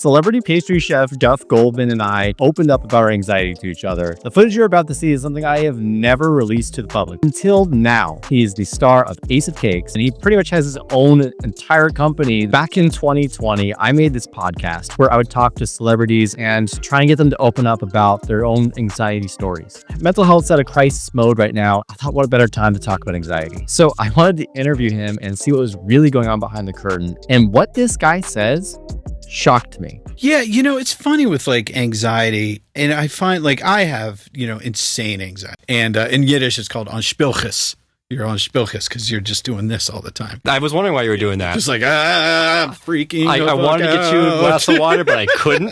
Celebrity pastry chef Duff Goldman and I opened up about our anxiety to each other. The footage you're about to see is something I have never released to the public until now. He is the star of Ace of Cakes, and he pretty much has his own entire company. Back in 2020, I made this podcast where I would talk to celebrities and try and get them to open up about their own anxiety stories. Mental health's at a crisis mode right now. I thought, what a better time to talk about anxiety. So I wanted to interview him and see what was really going on behind the curtain. And what this guy says shocked me. Yeah, it's funny with like anxiety, and I find like I have, insane anxiety. And in Yiddish, it's called anspilches. You're anspilches because you're just doing this all the time. I was wondering why you were doing that. Just like, I'm freaking. I wanted to get you a glass of water, but I couldn't.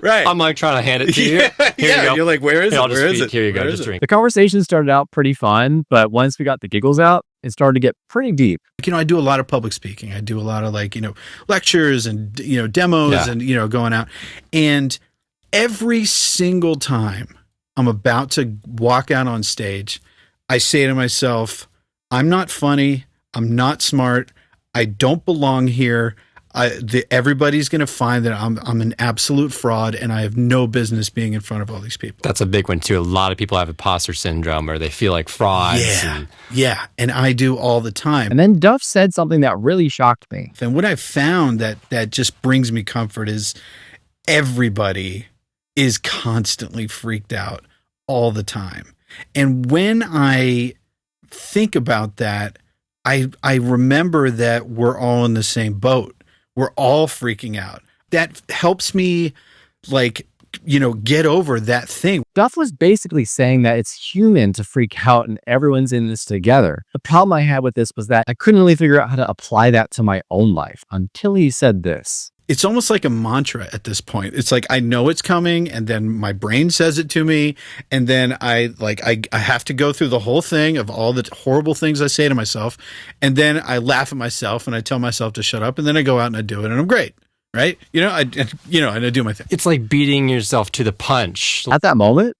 Right. I'm like trying to hand it to you. Here you go. You're like, where is it? Where is it? Here you go. Just drink. The conversation started out pretty fun, but once we got the giggles out, it started to get pretty deep. I do a lot of public speaking. I do a lot of lectures and, demos and, going out. And every single time I'm about to walk out on stage, I say to myself, I'm not funny. I'm not smart. I don't belong here. Everybody's going to find that I'm an absolute fraud and I have no business being in front of all these people. That's a big one too. A lot of people have imposter syndrome or they feel like frauds. Yeah. And I do all the time. And then Duff said something that really shocked me. And what I've found that just brings me comfort is everybody is constantly freaked out all the time. And when I think about that, I remember that we're all in the same boat. We're all freaking out. That helps me get over that thing. Duff was basically saying that it's human to freak out and everyone's in this together. The problem I had with this was that I couldn't really figure out how to apply that to my own life until he said this. It's almost like a mantra at this point. It's like, I know it's coming and then my brain says it to me. And then I have to go through the whole thing of all the horrible things I say to myself. And then I laugh at myself and I tell myself to shut up. And then I go out and I do it and I'm great. Right. And I do my thing. It's like beating yourself to the punch. At that moment,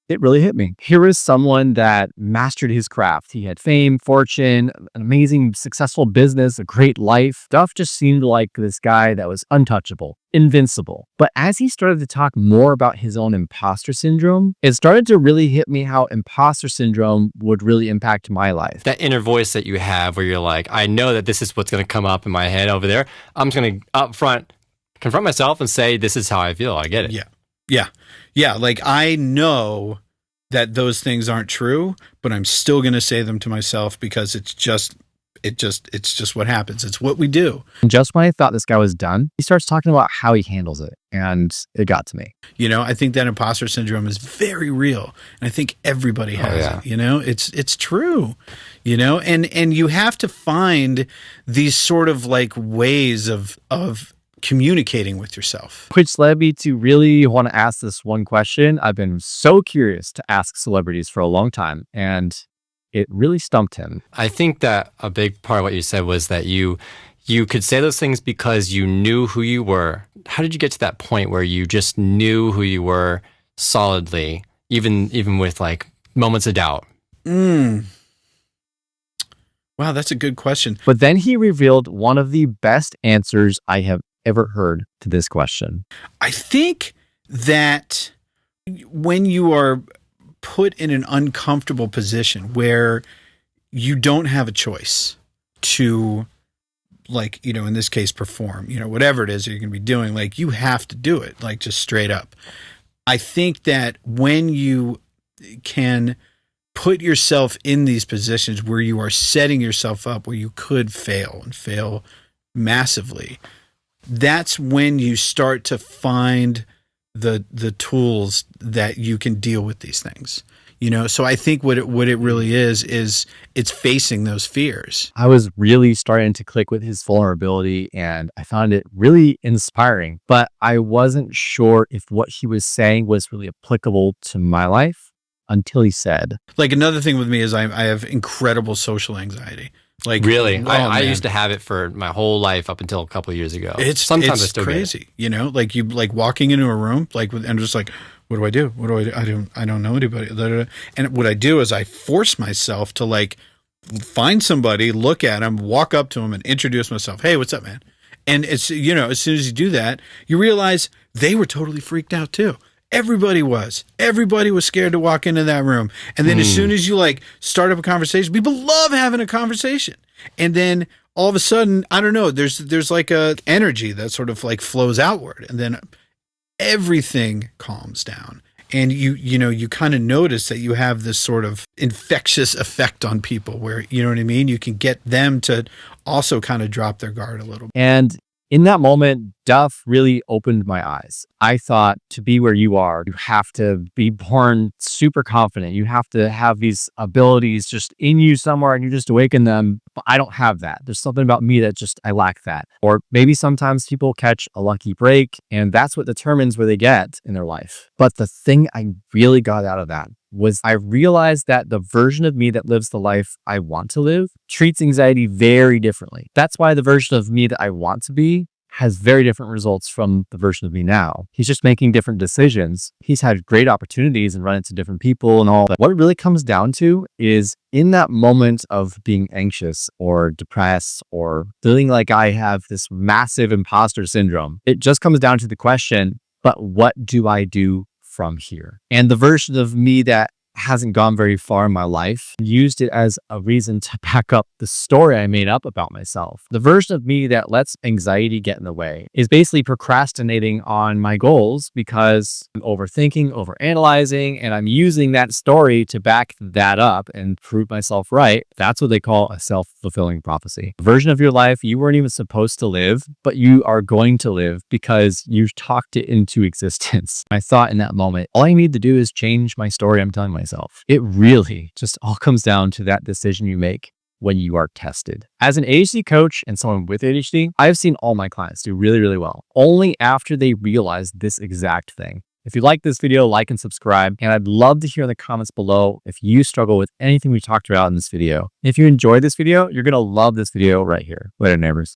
it really hit me. Here was someone that mastered his craft. He had fame, fortune, an amazing, successful business, a great life. Duff just seemed like this guy that was untouchable, invincible. But as he started to talk more about his own imposter syndrome, it started to really hit me how imposter syndrome would really impact my life. That inner voice that you have where you're like, I know that this is what's going to come up in my head over there. I'm just going to up front confront myself and say, this is how I feel. I get it. Yeah. Like I know that those things aren't true, but I'm still going to say them to myself because it's just what happens. It's what we do. And just when I thought this guy was done, he starts talking about how he handles it. And it got to me. I think that imposter syndrome is very real. And I think everybody has it. It's true, and you have to find these sort of like ways of communicating with yourself. Which led me to really want to ask this one question. I've been so curious to ask celebrities for a long time, and it really stumped him. I think that a big part of what you said was that you could say those things because you knew who you were. How did you get to that point where you just knew who you were solidly, even with like moments of doubt? Wow, that's a good question. But then he revealed one of the best answers I have ever heard to this question. I think that when you are put in an uncomfortable position where you don't have a choice to, like, in this case, perform, whatever it is you're going to be doing, like you have to do it, like just straight up. I think that when you can put yourself in these positions where you are setting yourself up where you could fail and fail massively, that's when you start to find the tools that you can deal with these things. So I think what it really is it's facing those fears. I was really starting to click with his vulnerability and I found it really inspiring, but I wasn't sure if what he was saying was really applicable to my life until he said. Like another thing with me is I have incredible social anxiety. Like really, I used to have it for my whole life up until a couple of years ago. Sometimes I still crazy, like you like walking into a room and just like, what do I do? What do I do? I don't know anybody. And what I do is I force myself to like find somebody, look at them, walk up to them, and introduce myself. Hey, what's up, man? And it's, you know, as soon as you do that, you realize they were totally freaked out too. Everybody was scared to walk into that room. And then as soon as you like start up a conversation, people love having a conversation. And then all of a sudden, I don't know, there's like a energy that sort of like flows outward, and then everything calms down. And you kind of notice that you have this sort of infectious effect on people where, you know what I mean? You can get them to also kind of drop their guard a little bit. And in that moment, Duff really opened my eyes. I thought, to be where you are, you have to be born super confident. You have to have these abilities just in you somewhere, and you just awaken them. But I don't have that. There's something about me that just, I lack that. Or maybe sometimes people catch a lucky break, and that's what determines where they get in their life. But the thing I really got out of that was I realized that the version of me that lives the life I want to live treats anxiety very differently. That's why the version of me that I want to be has very different results from the version of me now. He's just making different decisions. He's had great opportunities and run into different people and all that. What it really comes down to is in that moment of being anxious or depressed or feeling like I have this massive imposter syndrome, it just comes down to the question, but what do I do from here? And the version of me that hasn't gone very far in my life used it as a reason to back up the story I made up about myself. The version of me that lets anxiety get in the way is basically procrastinating on my goals because I'm overthinking, overanalyzing, and I'm using that story to back that up and prove myself right. That's what they call a self-fulfilling prophecy. The version of your life you weren't even supposed to live, but you are going to live because you talked it into existence. I thought in that moment, all I need to do is change my story I'm telling myself. It really just all comes down to that decision you make when you are tested. As an ADHD coach and someone with ADHD, I've seen all my clients do really, really well, only after they realize this exact thing. If you like this video, like and subscribe, and I'd love to hear in the comments below if you struggle with anything we talked about in this video. If you enjoyed this video, you're going to love this video right here. Later, neighbors.